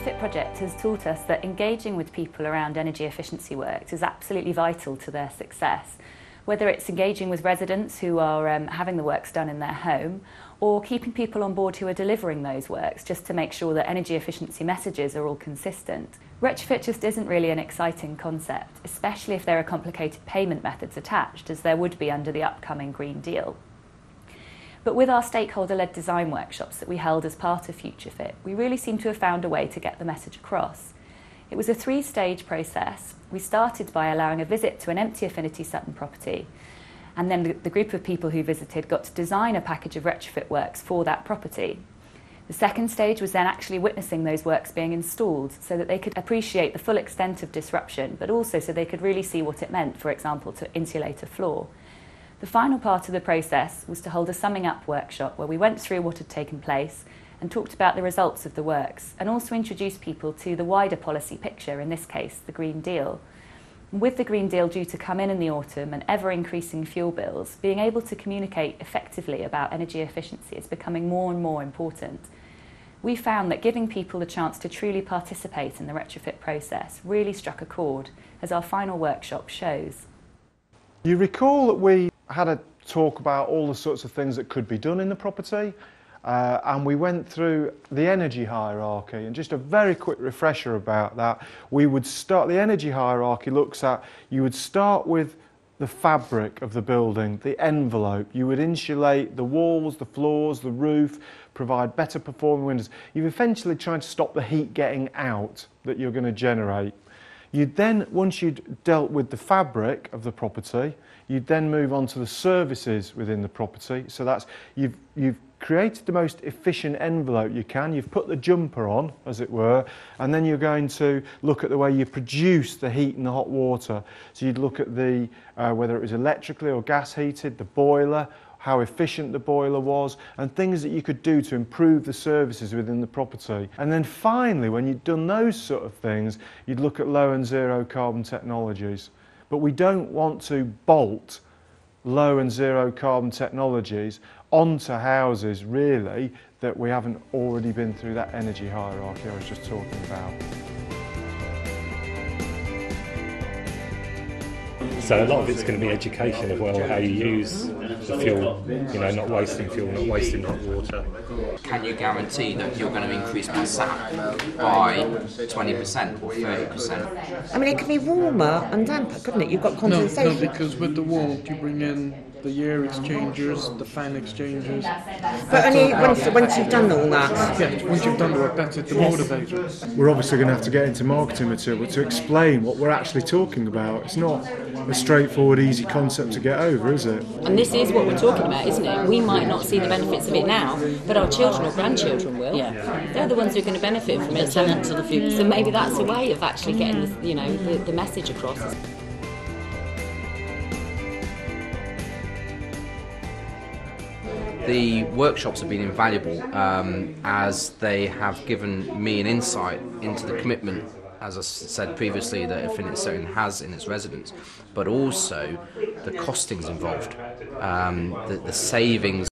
retrofit project has taught us that engaging with people around energy efficiency works is absolutely vital to their success. Whether it's engaging with residents who are having the works done in their home, or keeping people on board who are delivering those works just to make sure that energy efficiency messages are all consistent. Retrofit just isn't really an exciting concept, especially if there are complicated payment methods attached, as there would be under the upcoming Green Deal. But with our stakeholder-led design workshops that we held as part of FutureFit, we really seem to have found a way to get the message across. It was a three-stage process. We started by allowing a visit to an empty Affinity Sutton property, and then the group of people who visited got to design a package of retrofit works for that property. The second stage was then actually witnessing those works being installed so that they could appreciate the full extent of disruption, but also so they could really see what it meant, for example, to insulate a floor. The final part of the process was to hold a summing up workshop where we went through what had taken place and talked about the results of the works, and also introduced people to the wider policy picture, in this case the Green Deal. With the Green Deal due to come in the autumn and ever-increasing fuel bills, being able to communicate effectively about energy efficiency is becoming more and more important. We found that giving people the chance to truly participate in the retrofit process really struck a chord, as our final workshop shows. You recall that we had a talk about all the sorts of things that could be done in the property, and we went through the energy hierarchy, and just a very quick refresher about that. We would start, the energy hierarchy looks at, you would start with the fabric of the building, the envelope. You would insulate the walls, the floors, the roof, provide better performing windows. You've eventually tried to stop the heat getting out that you're going to generate. You'd then, once you'd dealt with the fabric of the property, you'd then move on to the services within the property. So that's, you've created the most efficient envelope you can, you've put the jumper on, as it were, and then you're going to look at the way you produce the heat and the hot water. So you'd look at the, whether it was electrically or gas heated, the boiler, how efficient the boiler was, and things that you could do to improve the services within the property. And then finally, when you'd done those sort of things, you'd look at low and zero carbon technologies. But we don't want to bolt low and zero carbon technologies onto houses, really, that we haven't already been through that energy hierarchy I was just talking about. So a lot of it's going to be education as well, how you use the fuel, you know, not wasting fuel, not wasting hot water. Can you guarantee that you're going to increase my SAP by 20% or 30%? I mean, it can be warmer and damper, couldn't it? You've got condensation. No, because with the warmth you bring in the air exchangers, the fan exchangers. But only once you've done all that. Yeah, once you've done the work, that's it, the motivator. We're obviously going to have to get into marketing material to explain what we're actually talking about. It's not a straightforward, easy concept to get over, is it? And this is what we're talking about, isn't it? We might not see the benefits of it now, but our children or grandchildren will. Yeah. They're the ones who are going to benefit from it. So maybe that's a way of actually getting the message across. The workshops have been invaluable as they have given me an insight into the commitment, as I said previously, that Affinity Sutton has in its residents, but also the costings involved, the savings